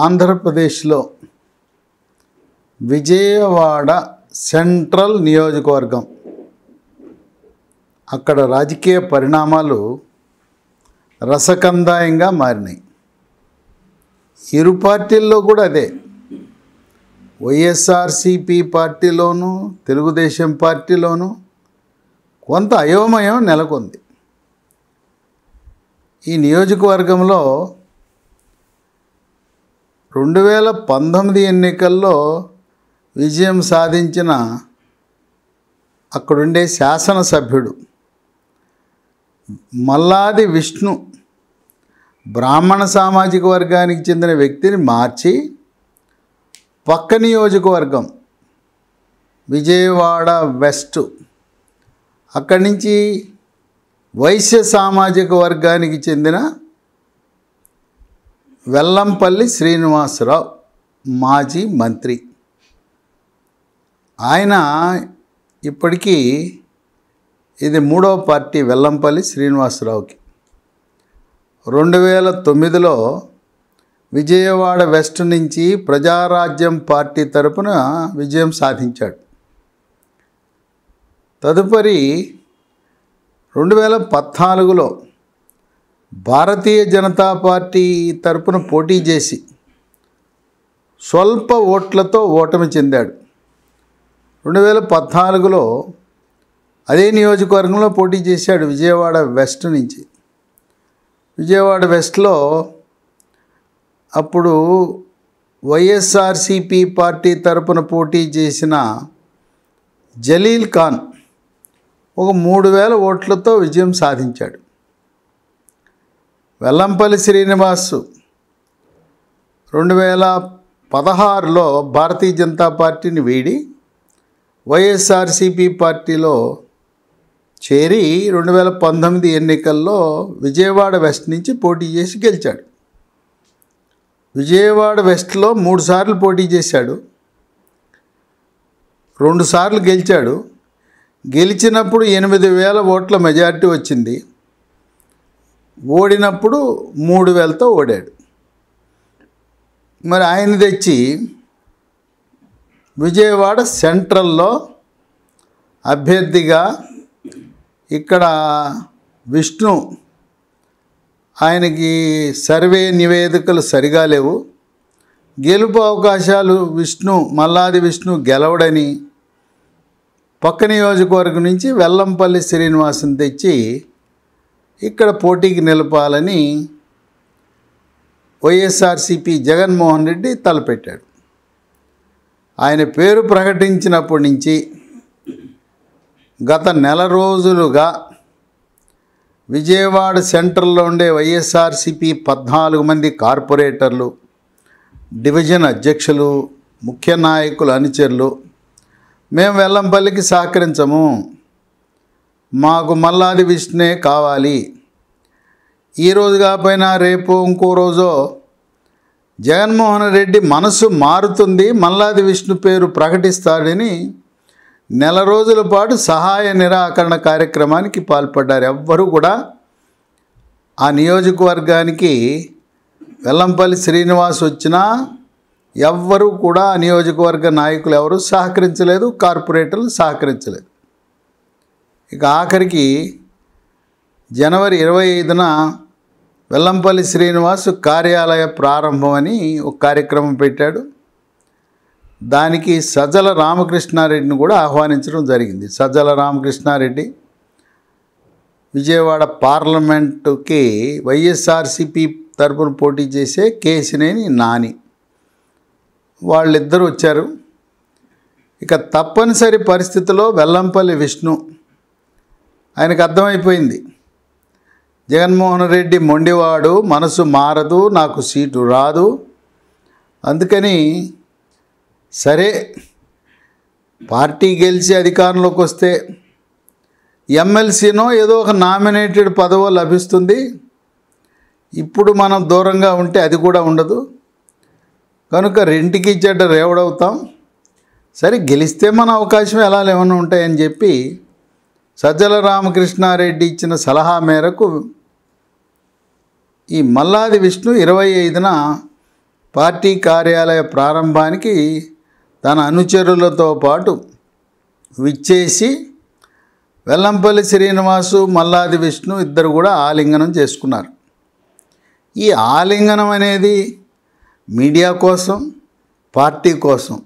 ఆంధ్రప్రదేశ్లో విజయవాడ సెంట్రల్ నియోజకవర్గం అక్కడ రాజకీయ పరిణామాలు రసకందాయంగా మారినాయి. ఇరు పార్టీల్లో కూడా అదే. వైఎస్ఆర్సీపీ పార్టీలోనూ తెలుగుదేశం పార్టీలోనూ కొంత అయోమయం నెలకొంది. ఈ నియోజకవర్గంలో 2019 ఎన్నికల్లో విజయం సాధించిన అక్కడుండే శాసనసభ్యుడు మల్లాది విష్ణు బ్రాహ్మణ సామాజిక వర్గానికి చెందిన వ్యక్తిని మార్చి పక్క నియోజకవర్గం విజయవాడ వెస్ట్ అక్కడి నుంచి వైశ్య సామాజిక వర్గానికి చెందిన వెల్లంపల్లి శ్రీనివాసరావు మాజీ మంత్రి. ఆయన ఇప్పటికీ ఇది 3వ పార్టీ వెల్లంపల్లి శ్రీనివాసరావుకి. 2009లో విజయవాడ వెస్ట్ నుంచి ప్రజారాజ్యం పార్టీ తరపున విజయం సాధించాడు. తదుపరి 2014లో భారతీయ జనతా పార్టీ తరపున పోటీ చేసి స్వల్ప ఓట్లతో ఓటమి చెందాడు. 2014లో అదే నియోజకవర్గంలో పోటీ చేశాడు విజయవాడ వెస్ట్ నుంచి. విజయవాడ వెస్ట్లో అప్పుడు వైఎస్ఆర్సీపీ పార్టీ తరపున పోటీ చేసిన జలీల్ ఖాన్ ఒక 3000 ఓట్లతో విజయం సాధించాడు. వెల్లంపల్లి శ్రీనివాస్ 2016లో భారతీయ జనతా పార్టీని వీడి వైఎస్ఆర్సీపీ పార్టీలో చేరి 2019 ఎన్నికల్లో విజయవాడ వెస్ట్ నుంచి పోటీ చేసి గెలిచాడు. విజయవాడ వెస్ట్లో 3 సార్లు పోటీ చేశాడు. 2 సార్లు గెలిచాడు. గెలిచినప్పుడు 8000 ఓట్ల మెజారిటీ వచ్చింది. ఓడినప్పుడు 3000తో ఓడాడు. మరి ఆయన తెచ్చి విజయవాడ సెంట్రల్లో అభ్యర్థిగా ఇక్కడ విష్ణు, ఆయనకి సర్వే నివేదికలు సరిగా లేవు, గెలుపు అవకాశాలు మల్లాది విష్ణు గెలవడని పక్క నియోజకవర్గం నుంచి వెల్లంపల్లి శ్రీనివాసుని తెచ్చి ఇక్కడ పోటీకి నిలపాలని వైఎస్ఆర్సీపీ జగన్మోహన్ రెడ్డి తలపెట్టాడు. ఆయన పేరు ప్రకటించినప్పటి నుంచి గత నెల రోజులుగా విజయవాడ సెంట్రల్లో ఉండే వైఎస్ఆర్సీపీ 14 మంది కార్పొరేటర్లు, డివిజన్ అధ్యక్షులు, ముఖ్య నాయకులు, అనుచరులు మేము వెల్లంపల్లికి సహకరించము, మాకు మల్లాది విష్ణునే కావాలి, ఈరోజు కాకపోయినా రేపు ఇంకో రోజో జగన్మోహన్ రెడ్డి మనసు మారుతుంది, మల్లాది విష్ణు పేరు ప్రకటిస్తాడని నెల రోజుల పాటు సహాయ నిరాకరణ కార్యక్రమానికి పాల్పడ్డారు. ఎవ్వరూ కూడా ఆ నియోజకవర్గానికి వెల్లంపల్లి శ్రీనివాస్ వచ్చినా ఎవ్వరూ కూడా ఆ నియోజకవర్గ నాయకులు ఎవరు సహకరించలేదు, కార్పొరేటర్లు సహకరించలేదు. ఇక ఆఖరికి జనవరి 25న వెల్లంపల్లి శ్రీనివాస్ కార్యాలయ ప్రారంభం అని ఒక కార్యక్రమం పెట్టాడు. దానికి సజ్జల రామకృష్ణారెడ్డిని కూడా ఆహ్వానించడం జరిగింది. సజ్జల రామకృష్ణారెడ్డి విజయవాడ పార్లమెంటుకి వైఎస్ఆర్సీపీ తరపున పోటీ చేసే కేశినేని నాని వాళ్ళిద్దరూ వచ్చారు. ఇక తప్పనిసరి పరిస్థితిలో వెల్లంపల్లి విష్ణు, ఆయనకు అర్థమైపోయింది జగన్మోహన్ రెడ్డి మొండివాడు, మనసు మారదు, నాకు సీటు రాదు, అందుకని సరే పార్టీ గెలిచి అధికారంలోకి వస్తే ఎమ్మెల్సీనో ఏదో ఒక నామినేటెడ్ పదవో లభిస్తుంది, ఇప్పుడు మనం దూరంగా ఉంటే అది కూడా ఉండదు, కనుక రెంటికి చెడ్డ రేవడవుతాం, సరే గెలిస్తే మన అవకాశం ఎలా ఏమైనా ఉంటాయని చెప్పి సజ్జల రామకృష్ణారెడ్డి ఇచ్చిన సలహా మేరకు ఈ మల్లాది విష్ణు 25న పార్టీ కార్యాలయ ప్రారంభానికి తన అనుచరులతో పాటు విచ్చేసి వెల్లంపల్లి శ్రీనివాసు, మల్లాది విష్ణు ఇద్దరు కూడా ఆలింగనం చేసుకున్నారు. ఈ ఆలింగనం అనేది మీడియా కోసం, పార్టీ కోసం.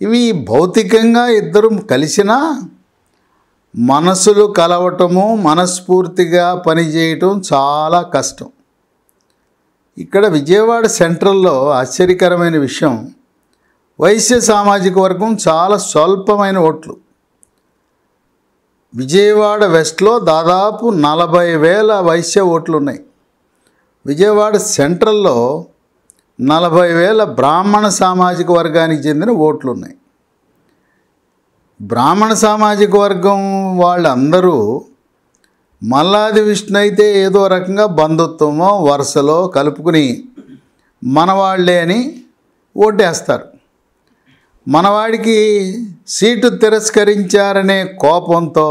ఇవి భౌతికంగా ఇద్దరు కలిసినా మనసులు కలవటము, మనస్ఫూర్తిగా పనిచేయటం చాలా కష్టం. ఇక్కడ విజయవాడ సెంట్రల్లో ఆశ్చర్యకరమైన విషయం, వైశ్య సామాజిక వర్గం చాలా స్వల్పమైన ఓట్లు. విజయవాడ వెస్ట్లో దాదాపు 40,000 వైశ్య ఓట్లు ఉన్నాయి. విజయవాడ సెంట్రల్లో 40,000 బ్రాహ్మణ సామాజిక వర్గానికి చెందిన ఓట్లు ఉన్నాయి. బ్రాహ్మణ సామాజిక వర్గం వాళ్ళందరూ మల్లాది విష్ణు అయితే ఏదో రకంగా బంధుత్వమో వరుసలో కలుపుకుని మనవాళ్లే అని ఓటేస్తారు. మనవాడికి సీటు తిరస్కరించారనే కోపంతో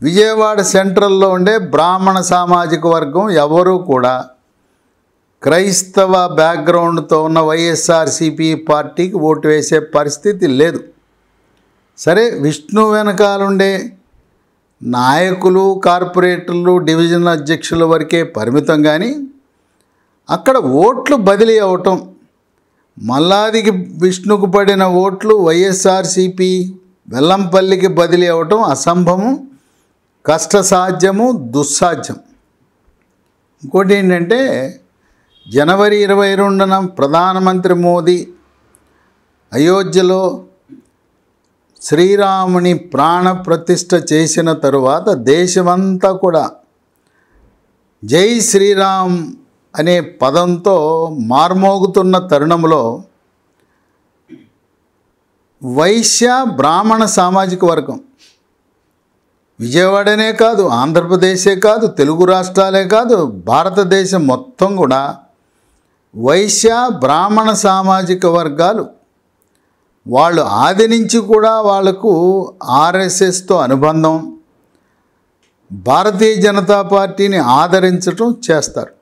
విజయవాడ సెంట్రల్లో ఉండే బ్రాహ్మణ సామాజిక వర్గం ఎవరూ కూడా క్రైస్తవ బ్యాక్గ్రౌండ్తో ఉన్న వైఎస్ఆర్సీపీ పార్టీకి ఓటు వేసే పరిస్థితి లేదు. సరే, విష్ణు వెనకాలుండే నాయకులు, కార్పొరేటర్లు, డివిజన్ అధ్యక్షుల వరకే పరిమితం. కానీ అక్కడ ఓట్లు బదిలీ అవటం, మల్లాదికి విష్ణుకు పడిన ఓట్లు వైఎస్ఆర్సీపీ వెల్లంపల్లికి బదిలీ అవటం అసంభవం, కష్టసాధ్యము, దుస్సాధ్యం. ఇంకోటి ఏంటంటే, జనవరి 22న ప్రధానమంత్రి మోదీ అయోధ్యలో శ్రీరాముని ప్రాణ ప్రతిష్ఠ చేసిన తరువాత దేశమంతా కూడా జై శ్రీరామ్ అనే పదంతో మార్మోగుతున్న తరుణంలో వైశ్య బ్రాహ్మణ సామాజిక వర్గం విజయవాడనే కాదు, ఆంధ్రప్రదేశే కాదు, తెలుగు రాష్ట్రాలే కాదు, భారతదేశం మొత్తం కూడా వైశ్య బ్రాహ్మణ సామాజిక వర్గాలు వాళ్ళు ఆది నుంచి కూడా వాళ్లకు ఆర్ఎస్ఎస్తో అనుబంధం, భారతీయ జనతా పార్టీని ఆదరించటం చేస్తారు.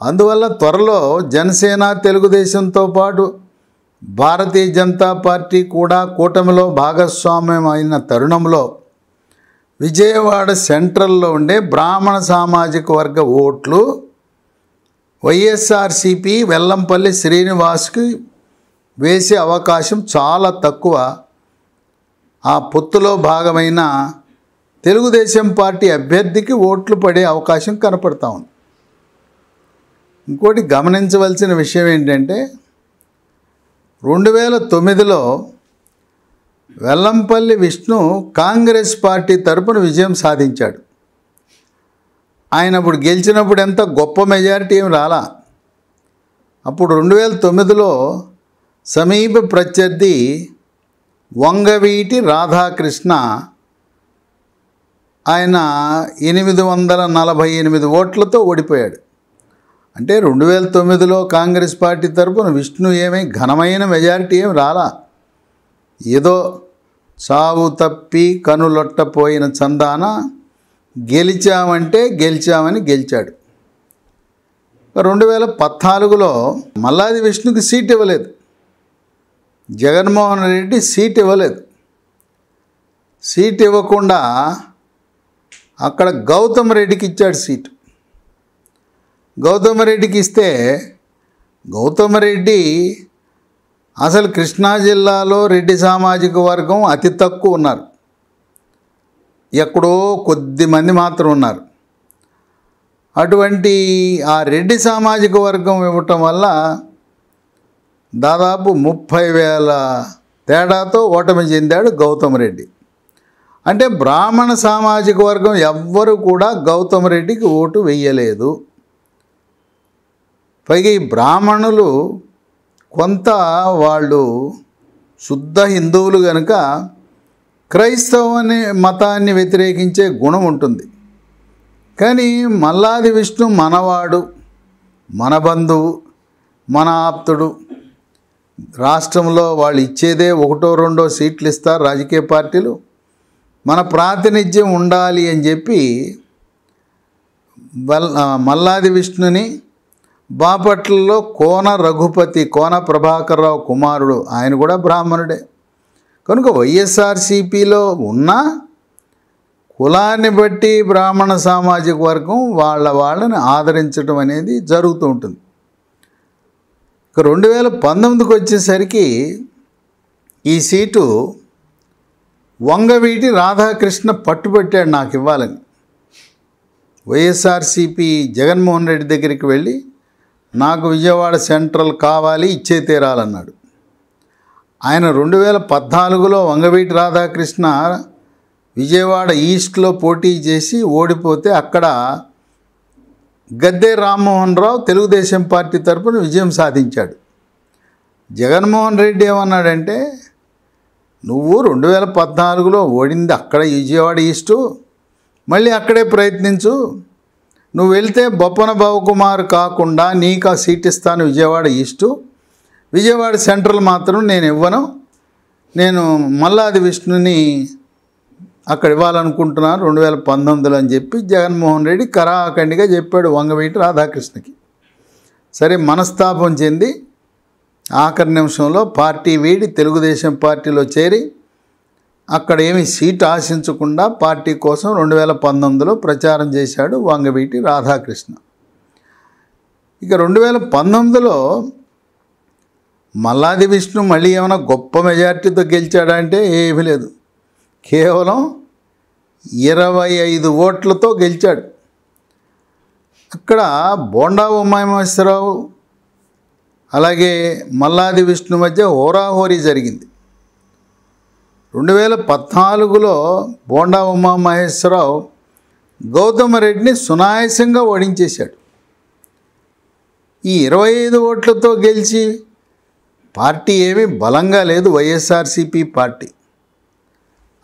అందువల్ల త్వరలో జనసేన, తెలుగుదేశంతో పాటు భారతీయ జనతా పార్టీ కూడా కూటమిలో భాగస్వామ్యం అయిన తరుణంలో విజయవాడ సెంట్రల్లో ఉండే బ్రాహ్మణ సామాజిక వర్గ ఓట్లు వైఎస్ఆర్సీపీ వెల్లంపల్లి శ్రీనివాస్కి వేసే అవకాశం చాలా తక్కువ. ఆ పొత్తులో భాగమైన తెలుగుదేశం పార్టీ అభ్యర్థికి ఓట్లు పడే అవకాశం కనపడతా ఉంది. ఇంకోటి గమనించవలసిన విషయం ఏంటంటే, 2009లో వెల్లంపల్లి విష్ణు కాంగ్రెస్ పార్టీ తరపున విజయం సాధించాడు. ఆయన అప్పుడు గెలిచినప్పుడు ఎంత గొప్ప మెజారిటీ ఏం రాలా. అప్పుడు 2009లో సమీప ప్రత్యర్థి వంగవీటి రాధాకృష్ణ ఆయన 848 ఓట్లతో ఓడిపోయాడు. అంటే 2009లో కాంగ్రెస్ పార్టీ తరపున విష్ణు ఏమీ ఘనమైన మెజారిటీ ఏం రాలా. ఏదో చావు తప్పి కనులొట్టపోయిన చందాన గెలిచామంటే గెలిచామని గెలిచాడు. 2014లో మల్లాది విష్ణుకి సీట్ ఇవ్వలేదు, జగన్మోహన్ రెడ్డి సీట్ ఇవ్వలేదు. సీట్ ఇవ్వకుండా అక్కడ గౌతమ్ రెడ్డికి ఇచ్చాడు సీటు. గౌతమ్ రెడ్డికి ఇస్తే గౌతమ్ రెడ్డి అసలు కృష్ణా జిల్లాలో రెడ్డి సామాజిక వర్గం అతి తక్కువ ఉన్నారు, ఎక్కడో కొద్ది మంది మాత్రం ఉన్నారు. అటువంటి ఆ రెడ్డి సామాజిక వర్గం ఇవ్వటం వల్ల దాదాపు 30,000 తేడాతో ఓటమి చెందాడు గౌతమ్ రెడ్డి. అంటే బ్రాహ్మణ సామాజిక వర్గం ఎవ్వరు కూడా గౌతమ్ రెడ్డికి ఓటు వేయలేదు. పైగా ఈ బ్రాహ్మణులు కొంత వాళ్ళు శుద్ధ హిందువులు కనుక క్రైస్తవ మతాన్ని వ్యతిరేకించే గుణం ఉంటుంది. కానీ మల్లాది విష్ణు మనవాడు, మన బంధువు, మన ఆప్తుడు. రాష్ట్రంలో వాళ్ళు ఇచ్చేదే 1-2 సీట్లు ఇస్తారు రాజకీయ పార్టీలు. మన ప్రాతినిధ్యం ఉండాలి అని చెప్పి మల్లాది విష్ణుని బాపట్లలో కోన రఘుపతి, కోన ప్రభాకర్రావు కుమారుడు, ఆయన కూడా బ్రాహ్మణుడే. కనుక వైఎస్ఆర్సీపీలో ఉన్న కులాన్ని బట్టి బ్రాహ్మణ సామాజిక వర్గం వాళ్ళని ఆదరించడం అనేది జరుగుతూ ఉంటుంది. ఇక 2019కి వచ్చేసరికి ఈ సీటు వంగవీటి రాధాకృష్ణ పట్టుబట్టాడు నాకు ఇవ్వాలని. వైఎస్ఆర్సీపీ జగన్మోహన్ రెడ్డి దగ్గరికి వెళ్ళి నాకు విజయవాడ సెంట్రల్ కావాలి, ఇచ్చే తీరాలన్నాడు. ఆయన 2014లో వంగవీటి రాధాకృష్ణ విజయవాడ ఈస్ట్లో పోటీ చేసి ఓడిపోతే అక్కడ గద్దె రామ్మోహన్ రావు తెలుగుదేశం పార్టీ తరపున విజయం సాధించాడు. జగన్మోహన్ రెడ్డి ఏమన్నాడంటే, నువ్వు 2014లో ఓడింది అక్కడ విజయవాడ ఈస్టు, మళ్ళీ అక్కడే ప్రయత్నించు, నువ్వు వెళ్తే బొప్పన బాబుకుమార్ కాకుండా నీకు ఆ సీట్ ఇస్తాను విజయవాడ ఈస్టు, విజయవాడ సెంట్రల్ మాత్రం నేను ఇవ్వను, నేను మల్లాది విష్ణుని అక్కడ ఇవ్వాలనుకుంటున్నాను 2019లో అని చెప్పి జగన్మోహన్ రెడ్డి కరాఖండిగా చెప్పాడు వంగవీటి రాధాకృష్ణకి. సరే, మనస్తాపం చెంది ఆఖరి నిమిషంలో పార్టీ వీడి తెలుగుదేశం పార్టీలో చేరి అక్కడ ఏమి సీట్ ఆశించకుండా పార్టీ కోసం 2019లో ప్రచారం చేశాడు వంగవీటి రాధాకృష్ణ. ఇక 2019లో మల్లాది విష్ణు మళ్ళీ ఏమైనా గొప్ప మెజార్టీతో గెలిచాడంటే ఏమీ లేదు, కేవలం 25 ఓట్లతో గెలిచాడు. అక్కడ బోండా ఉమామహేశ్వరరావు అలాగే మల్లాది విష్ణు మధ్య హోరాహోరీ జరిగింది. 2014లో బోండా ఉమామహేశ్వరరావు గౌతమ్ రెడ్డిని సునాయాసంగా ఓడించేశాడు. ఈ 25 ఓట్లతో గెలిచి పార్టీ ఏమీ బలంగా లేదు వైఎస్ఆర్సీపీ పార్టీ.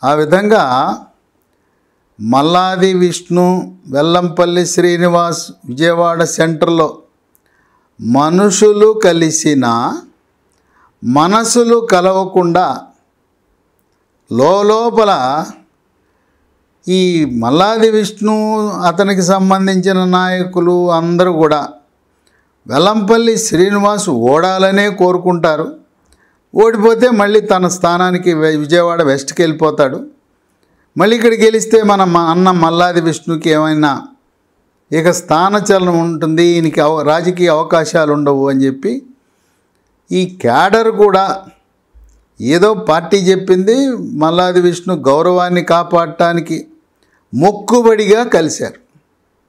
ఆ విధంగా మల్లాది విష్ణు, వెల్లంపల్లి శ్రీనివాస్ విజయవాడ సెంటర్లో మనుషులు కలిసిన మనసులు కలవకుండా లోపల ఈ మల్లాది విష్ణు అతనికి సంబంధించిన నాయకులు అందరూ కూడా వెల్లంపల్లి శ్రీనివాస్ ఓడాలనే కోరుకుంటారు. ఓడిపోతే మళ్ళీ తన స్థానానికి విజయవాడ వెస్ట్కి వెళ్ళిపోతాడు. మళ్ళీ ఇక్కడ గెలిస్తే మన అన్న మల్లాది విష్ణుకి ఏమైనా ఇక స్థానచలనం ఉంటుంది, ఈయనకి రాజకీయ అవకాశాలు ఉండవు అని చెప్పి ఈ క్యాడర్ కూడా ఏదో పార్టీ చెప్పింది మల్లాది విష్ణు గౌరవాన్ని కాపాడటానికి మొక్కుబడిగా కలిశారు,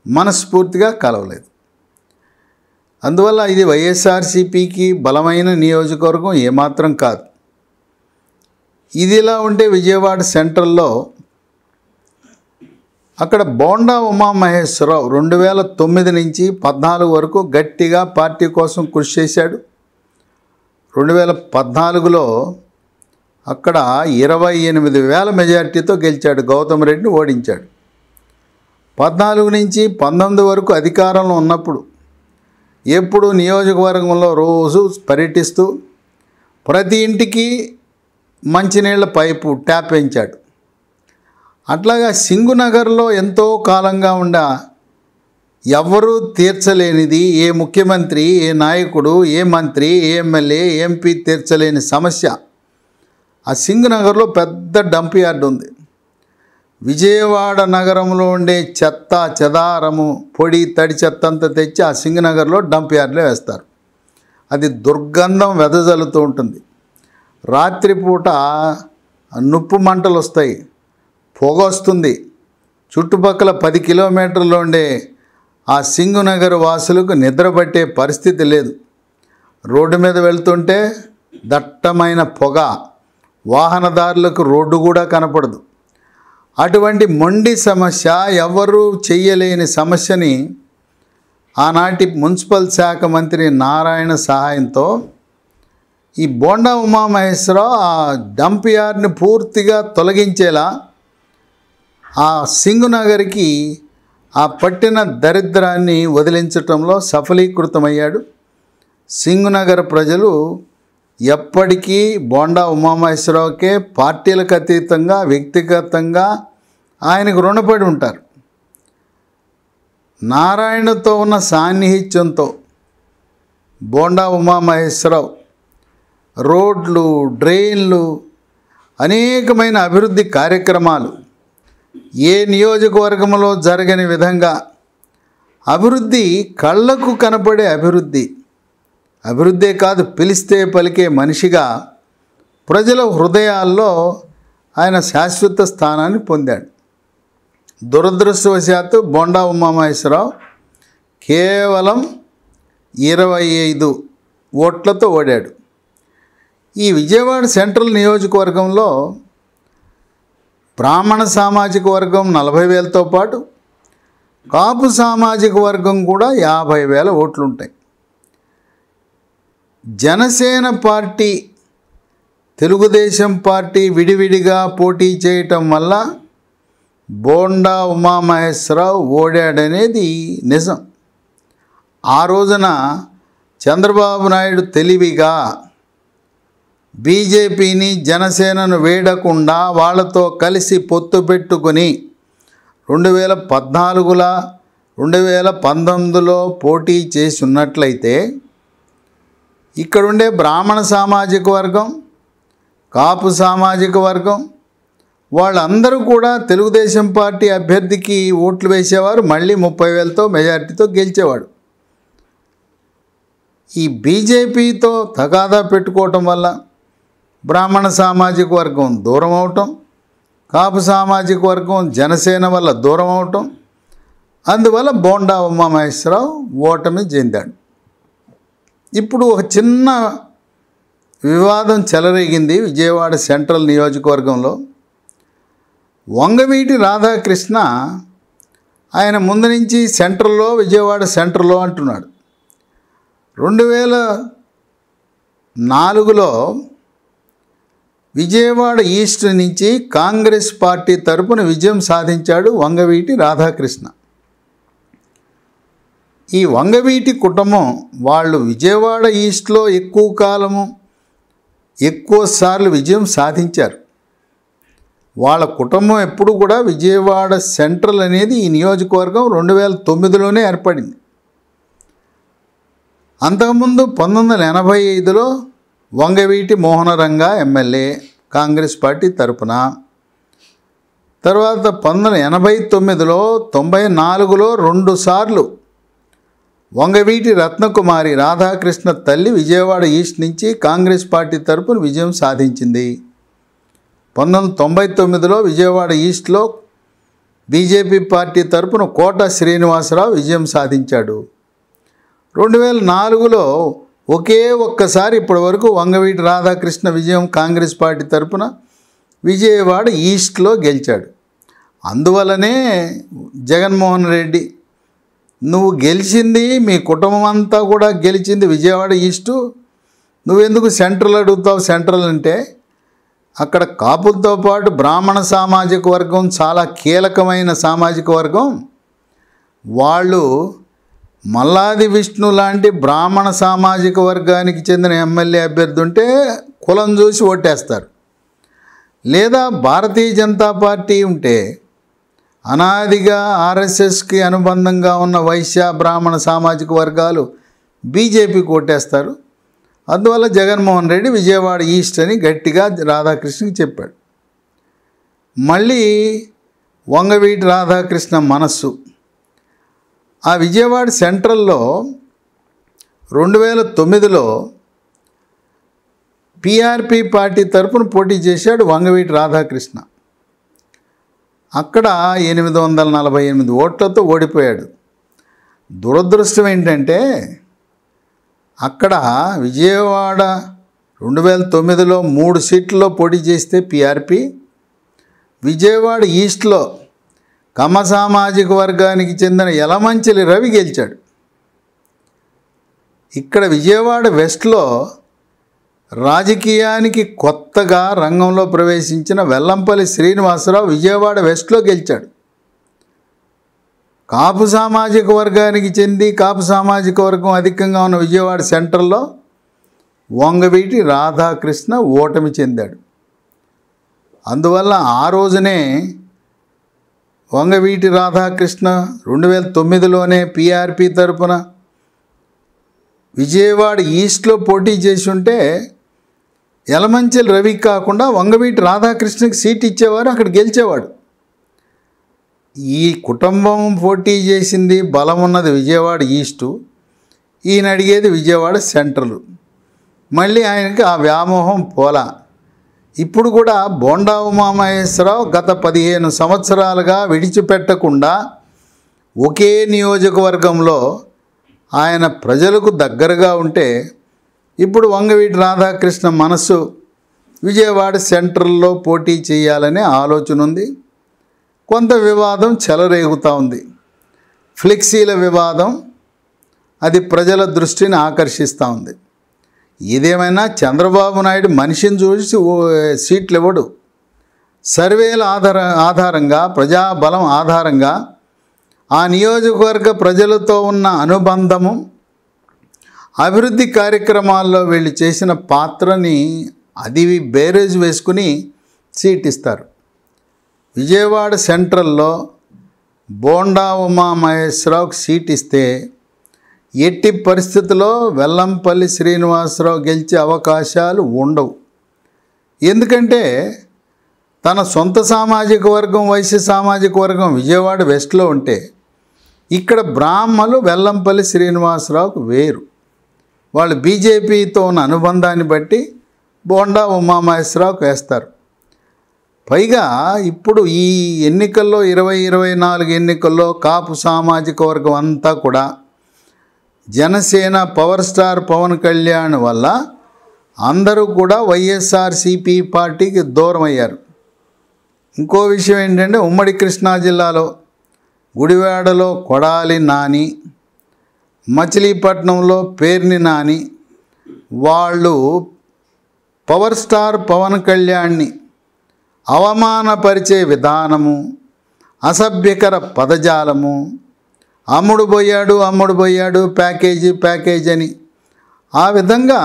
మనస్ఫూర్తిగా కలవలేదు. అందువల్ల ఇది వైఎస్ఆర్సీపీకి బలమైన నియోజకవర్గం ఏమాత్రం కాదు. ఇదిలా ఉంటే విజయవాడ సెంట్రల్లో అక్కడ బోండా ఉమామహేశ్వరరావు 2009 నుంచి 14 వరకు గట్టిగా పార్టీ కోసం కృషి చేశాడు. 2014లో అక్కడ 28,000 మెజార్టీతో గెలిచాడు, గౌతమ్ రెడ్డిని ఓడించాడు. 14 నుంచి 19 వరకు అధికారంలో ఉన్నప్పుడు ఎప్పుడు నియోజకవర్గంలో రోజు పర్యటిస్తూ ప్రతి ఇంటికి మంచినీళ్ళ పైపు ట్యాప్ పెంచాడు. అట్లాగా సింగునగర్లో ఎంతో కాలంగా ఎవ్వరూ తీర్చలేనిది, ఏ ముఖ్యమంత్రి, ఏ నాయకుడు, ఏ మంత్రి, ఏ ఎమ్మెల్యే, ఎంపీ తీర్చలేని సమస్య ఆ సింగునగర్లో పెద్ద డంప్ యార్డ్ ఉంది. విజయవాడ నగరంలో ఉండే చెత్త చెదారము పొడి తడి చెత్త అంతా తెచ్చి ఆ సింగనగర్లో డంప్ యార్డ్లో వేస్తారు. అది దుర్గంధం వెదజల్లుతూ ఉంటుంది. రాత్రిపూట నుప్పు మంటలు వస్తాయి, పొగ వస్తుంది. చుట్టుపక్కల 10 కిలోమీటర్లు ఉండే ఆ సింగునగర్ వాసులకు నిద్రపట్టే పరిస్థితి లేదు. రోడ్డు మీద వెళ్తుంటే దట్టమైన పొగ, వాహనదారులకు రోడ్డు కూడా కనపడదు. అటువంటి మొండి సమస్య, ఎవరూ చెయ్యలేని సమస్యని ఆనాటి మున్సిపల్ శాఖ మంత్రి నారాయణ సహాయంతో ఈ బోండా ఉమామహేశ్వరరావు ఆ డంప్ యార్డ్ని పూర్తిగా తొలగించేలా ఆ సింగునగర్కి ఆ పట్టిన దరిద్రాన్ని వదిలించటంలో సఫలీకృతమయ్యాడు. సింగునగర్ ప్రజలు ఎప్పటికీ బోండా ఉమామహేశ్వరరావుకే పార్టీలకు అతీతంగా వ్యక్తిగతంగా ఆయనకు రుణపడి ఉంటారు. నారాయణతో ఉన్న సాన్నిహిత్యంతో బోండా ఉమామహేశ్వరరావు రోడ్లు, డ్రైన్లు, అనేకమైన అభివృద్ధి కార్యక్రమాలు ఏ నియోజకవర్గంలో జరగని విధంగా అభివృద్ధి, కళ్ళకు కనపడే అభివృద్ధే కాదు, పిలిస్తే పలికే మనిషిగా ప్రజల హృదయాల్లో ఆయన శాశ్వత స్థానాన్ని పొందాడు. దురదృష్టవశాత్తు బోండా ఉమామహేశ్వరరావు కేవలం 25 ఓట్లతో ఓడాడు. ఈ విజయవాడ సెంట్రల్ నియోజకవర్గంలో బ్రాహ్మణ సామాజిక వర్గం 40,000తో పాటు కాపు సామాజిక వర్గం కూడా 50,000 ఓట్లుంటాయి. జనసేన పార్టీ, తెలుగుదేశం పార్టీ విడివిడిగా పోటీ చేయటం వల్ల బోండా ఉమామహేశ్వరరావు ఓడాడనేది నిజం. ఆ రోజున చంద్రబాబు నాయుడు తెలివిగా బీజేపీని, జనసేనను వేడకుండా వాళ్ళతో కలిసి పొత్తు పెట్టుకొని 2014లో 2019లో పోటీ చేసి ఉన్నట్లయితే ఇక్కడుండే బ్రాహ్మణ సామాజిక వర్గం, కాపు సామాజిక వర్గం వాళ్ళందరూ కూడా తెలుగుదేశం పార్టీ అభ్యర్థికి ఓట్లు వేసేవారు. మళ్ళీ 30,000తో మెజారిటీతో గెలిచేవాడు. ఈ బీజేపీతో తగాదా పెట్టుకోవటం వల్ల బ్రాహ్మణ సామాజిక వర్గం దూరం అవటం, కాపు సామాజిక వర్గం జనసేన వల్ల దూరం అవటం, అందువల్ల బోండా ఉమామహేశ్వరరావు ఓటమి చెందాడు. ఇప్పుడు ఒక చిన్న వివాదం చెలరేగింది విజయవాడ సెంట్రల్ నియోజకవర్గంలో. వంగవీటి రాధాకృష్ణ ఆయన ముందు నుంచి సెంట్రల్లో, విజయవాడ సెంట్రల్లో అంటున్నాడు. 2004లో విజయవాడ ఈస్ట్ నుంచి కాంగ్రెస్ పార్టీ తరపున విజయం సాధించాడు వంగవీటి రాధాకృష్ణ. ఈ వంగవీటి కుటుంబం వాళ్ళు విజయవాడ ఈస్ట్లో ఎక్కువ కాలము, ఎక్కువసార్లు విజయం సాధించారు. వాళ్ళ కుటుంబం ఎప్పుడు కూడా విజయవాడ సెంట్రల్ అనేది ఈ నియోజకవర్గం 2009లోనే ఏర్పడింది. అంతకుముందు 1985లో వంగవీటి మోహనరంగ ఎమ్మెల్యే కాంగ్రెస్ పార్టీ తరపున, తర్వాత 1989లో 94లో 2 సార్లు వంగవీటి రత్నకుమారి రాధాకృష్ణ తల్లి విజయవాడ ఈస్ట్ నుంచి కాంగ్రెస్ పార్టీ తరపున విజయం సాధించింది. 1999లో విజయవాడ ఈస్ట్లో బీజేపీ పార్టీ తరపున కోట శ్రీనివాసరావు విజయం సాధించాడు. 2004లో ఒకే ఒక్కసారి ఇప్పటి వరకు వంగవీటి రాధాకృష్ణ విజయం కాంగ్రెస్ పార్టీ తరపున విజయవాడ ఈస్ట్లో గెలిచాడు. అందువల్లనే జగన్మోహన్ రెడ్డి, నువ్వు గెలిచింది, మీ కుటుంబం అంతా కూడా గెలిచింది విజయవాడ ఈస్టు, నువ్వెందుకు సెంట్రల్ అడుగుతావు? సెంట్రల్ అంటే అక్కడ కాపులతో పాటు బ్రాహ్మణ సామాజిక వర్గం చాలా కీలకమైన సామాజిక వర్గం. వాళ్ళు మల్లాది విష్ణు లాంటి బ్రాహ్మణ సామాజిక వర్గానికి చెందిన ఎమ్మెల్యే అభ్యర్థి ఉంటే కులం చూసి ఓటేస్తారు. లేదా భారతీయ జనతా పార్టీ ఉంటే అనాదిగా ఆర్ఎస్ఎస్కి అనుబంధంగా ఉన్న వైశ్య బ్రాహ్మణ సామాజిక వర్గాలు బీజేపీకి ఓటేస్తారు. అందువల్ల జగన్మోహన్ రెడ్డి విజయవాడ ఈస్ట్ అని గట్టిగా రాధాకృష్ణకి చెప్పాడు. మళ్ళీ వంగవీటి రాధాకృష్ణ మనస్సు ఆ విజయవాడ సెంట్రల్లో 2009లో పిఆర్పి పార్టీ తరపున పోటీ చేశాడు వంగవీటి రాధాకృష్ణ. అక్కడ 848 ఓట్లతో ఓడిపోయాడు. దురదృష్టం ఏంటంటే అక్కడ విజయవాడ 2009లో 3 సీట్లలో పోటీ చేస్తే పిఆర్పి, విజయవాడ ఈస్ట్లో కమ్మ సామాజిక వర్గానికి చెందిన యలమంచిలి రవి గెలిచాడు. ఇక్కడ విజయవాడ వెస్ట్లో రాజకీయానికి కొత్తగా రంగంలో ప్రవేశించిన వెల్లంపల్లి శ్రీనివాసరావు విజయవాడ వెస్ట్లో గెలిచాడు. కాపు సామాజిక వర్గానికి చెంది కాపు సామాజిక వర్గం అధికంగా ఉన్న విజయవాడ సెంట్రల్లో వంగవీటి రాధాకృష్ణ ఓటమి చెందాడు. అందువల్ల ఆ రోజునే వంగవీటి రాధాకృష్ణ 2009లోనే పిఆర్పి తరపున విజయవాడ ఈస్ట్లో పోటీ చేసి ఉంటే యలమంచిలి రవి కాకుండా వంగవీటి రాధాకృష్ణకి సీట్ ఇచ్చేవారు, అక్కడ గెలిచేవాడు. ఈ కుటుంబం పోటీ చేసింది, బలం ఉన్నది విజయవాడ ఈస్టు, ఈయన అడిగేది విజయవాడ సెంట్రల్. మళ్ళీ ఆయనకి ఆ వ్యామోహం పోలా. ఇప్పుడు కూడా బోండా ఉమామహేశ్వరరావు గత 15 సంవత్సరాలుగా విడిచిపెట్టకుండా ఒకే నియోజకవర్గంలో ఆయన ప్రజలకు దగ్గరగా ఉంటే, ఇప్పుడు వంగవీటి రాధాకృష్ణ మనసు విజయవాడ సెంట్రల్లో పోటీ చేయాలనే ఆలోచన ఉంది. కొంత వివాదం చెలరేగుతూ ఉంది, ఫ్లెక్సీల వివాదం, అది ప్రజల దృష్టిని ఆకర్షిస్తూ ఉంది. ఏదేమైనా చంద్రబాబు నాయుడు మనిషిని చూసి సీట్లు ఇవ్వడు. సర్వేల ఆధారంగా, ప్రజాబలం ఆధారంగా ఆ నియోజకవర్గ ప్రజలతో ఉన్న అనుబంధము, అభివృద్ధి కార్యక్రమాల్లో వీళ్ళు చేసిన పాత్రని అది బేరేజ్ వేసుకుని సీట్ ఇస్తారు. విజయవాడ సెంట్రల్లో బోండా ఉమామహేశ్వరరావుకి సీట్ ఇస్తే ఎట్టి పరిస్థితుల్లో వెల్లంపల్లి శ్రీనివాసరావు గెలిచే అవకాశాలు ఉండవు. ఎందుకంటే తన సొంత సామాజిక వర్గం, వైశ్య సామాజిక వర్గం విజయవాడ వెస్ట్లో ఉంటే, ఇక్కడ బ్రాహ్మలు వెల్లంపల్లి శ్రీనివాసరావుకు వేరు. వాళ్ళు బీజేపీతో ఉన్న అనుబంధాన్ని బట్టి బోండా ఉమామహేశ్వరరావుకు వేస్తారు. పైగా ఇప్పుడు ఈ ఎన్నికల్లో 2024 ఎన్నికల్లో కాపు సామాజిక వర్గం అంతా కూడా జనసేన పవర్ స్టార్ పవన్ కళ్యాణ్ వల్ల అందరూ కూడా వైఎస్ఆర్సీపీ పార్టీకి దూరం అయ్యారు. ఇంకో విషయం ఏంటంటే, ఉమ్మడి కృష్ణా జిల్లాలో గుడివాడలో కొడాలి నాని, మచిలీపట్నంలో పేర్ని నాని వాళ్ళు పవర్ స్టార్ పవన్ కళ్యాణ్ని అవమానపరిచే విధానము, అసభ్యకర పదజాలము, అమ్ముడు పోయాడు ప్యాకేజీ అని, ఆ విధంగా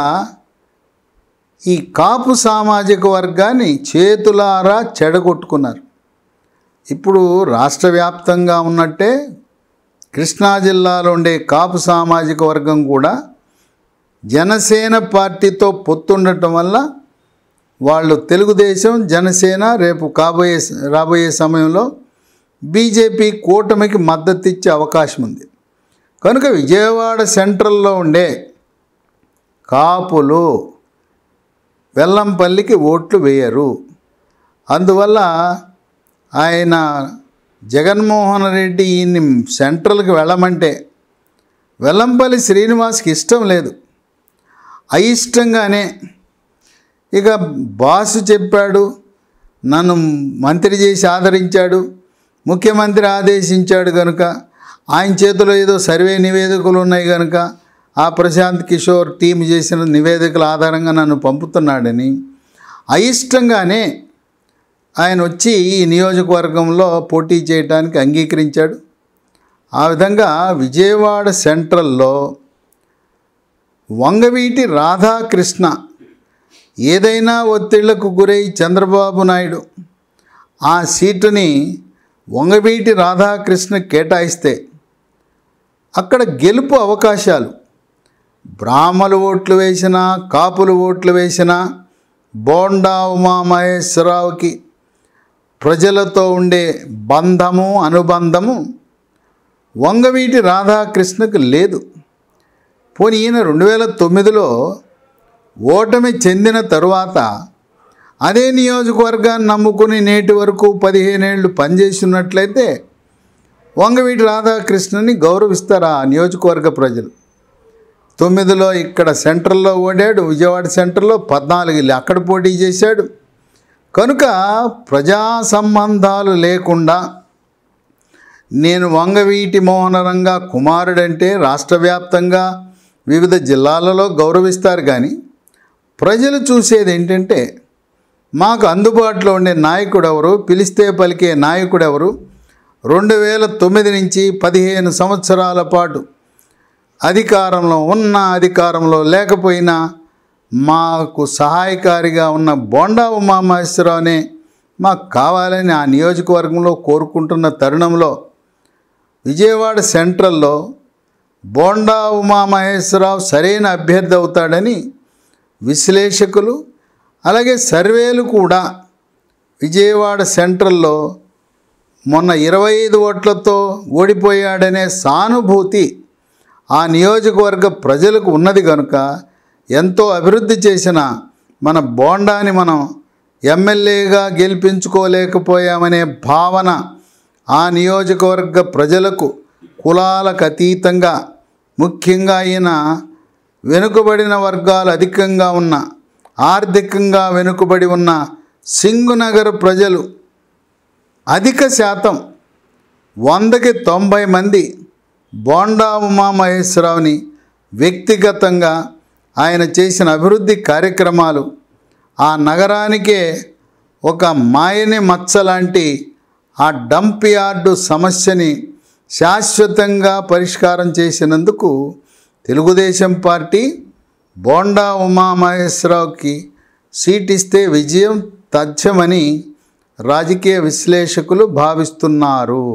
ఈ కాపు సామాజిక వర్గాన్ని చేతులారా చెడగొట్టుకున్నారు. ఇప్పుడు రాష్ట్ర వ్యాప్తంగా ఉన్నట్టే కృష్ణా జిల్లాలో ఉండే కాపు సామాజిక వర్గం కూడా జనసేన పార్టీతో పొత్తుండటం వల్ల వాళ్ళు తెలుగుదేశం, జనసేన రేపు రాబోయే సమయంలో బీజేపీ కూటమికి మద్దతు ఇచ్చే అవకాశం ఉంది. కనుక విజయవాడ సెంట్రల్లో ఉండే కాపులు వెల్లంపల్లికి ఓట్లు వేయరు. అందువల్ల ఆయన జగన్మోహన్ రెడ్డి ఈయన్ని సెంట్రల్కి వెళ్ళమంటే వెల్లంపల్లి శ్రీనివాస్కి ఇష్టం లేదు. అయిష్టంగానే ఇక బాసు చెప్పాడు, నన్ను మంత్రి చేసి ఆదరించాడు, ముఖ్యమంత్రి ఆదేశించాడు కనుక, ఆయన చేతిలో ఏదో సర్వే నివేదికలు ఉన్నాయి కనుక ఆ ప్రశాంత్ కిషోర్ టీం చేసిన నివేదికల ఆధారంగా నన్ను పంపుతున్నాడని అయిష్టంగానే ఆయన వచ్చి ఈ నియోజకవర్గంలో పోటీ చేయడానికి అంగీకరించాడు. ఆ విధంగా విజయవాడ సెంట్రల్లో వంగవీటి రాధాకృష్ణ ఏదైనా ఒత్తిళ్లకు గురై చంద్రబాబు నాయుడు ఆ సీటుని వంగవీటి రాధాకృష్ణ కేటాయిస్తే అక్కడ గెలుపు అవకాశాలు, బ్రాహ్మలు ఓట్లు వేసినా, కాపులు ఓట్లు వేసినా, బోండా ఉమామహేశ్వరరావుకి ప్రజలతో ఉండే బంధము, అనుబంధము వంగవీటి రాధాకృష్ణకు లేదు. పోనీ ఈయన 2009లో ఓటమి చెందిన తరువాత అదే నియోజకవర్గాన్ని నమ్ముకుని నేటి వరకు 15 ఏళ్ళు పనిచేస్తున్నట్లయితే వంగవీటి రాధాకృష్ణని గౌరవిస్తారు ఆ నియోజకవర్గ ప్రజలు. 9లో ఇక్కడ సెంట్రల్లో ఓడాడు, విజయవాడ సెంట్రల్లో 14 అక్కడ పోటీ చేశాడు. కనుక ప్రజా సంబంధాలు లేకుండా నేను వంగవీటి మోహనరంగ కుమారుడంటే రాష్ట్ర వ్యాప్తంగా వివిధ జిల్లాలలో గౌరవిస్తారు. కానీ ప్రజలు చూసేది ఏంటంటే, మాకు అందుబాటులో ఉండే నాయకుడు ఎవరు, పిలిస్తే పలికే నాయకుడు ఎవరు, 2009 నుంచి 15 సంవత్సరాల పాటు అధికారంలో ఉన్న, అధికారంలో లేకపోయినా మాకు సహాయకారిగా ఉన్న బోండా ఉమామహేశ్వరరావునే మాకు కావాలని ఆ నియోజకవర్గంలో కోరుకుంటున్న తరుణంలో విజయవాడ సెంట్రల్లో బోండా ఉమామహేశ్వరరావు సరైన అభ్యర్థి అవుతాడని విశ్లేషకులు అలాగే సర్వేలు కూడా విజయవాడ సెంట్రల్లో మొన్న 25 ఓట్లతో ఓడిపోయాడనే సానుభూతి ఆ నియోజకవర్గ ప్రజలకు ఉన్నది కనుక ఎంతో అభివృద్ధి చేసిన మన బోండాని మనం ఎమ్మెల్యేగా గెలిపించుకోలేకపోయామనే భావన ఆ నియోజకవర్గ ప్రజలకు కులాలకు అతీతంగా, ముఖ్యంగా ఈయన వెనుకబడిన వర్గాలు అధికంగా ఉన్న, ఆర్థికంగా వెనుకబడి ఉన్న సింగునగర్ ప్రజలు అధిక శాతం 100కి 90 మంది బోండా ఉమామహేశ్వరరావుని వ్యక్తిగతంగా ఆయన చేసిన అభివృద్ధి కార్యక్రమాలు ఆ నగరానికే ఒక మాయని మచ్చ లాంటి ఆ డంప్ యార్డు సమస్యని శాశ్వతంగా పరిష్కారం చేసినందుకు తెలుగుదేశం పార్టీ బోండా ఉమామహేశ్వరరావుకి సీట్ ఇస్తే విజయం తథ్యమని రాజకీయ విశ్లేషకులు భావిస్తున్నారు.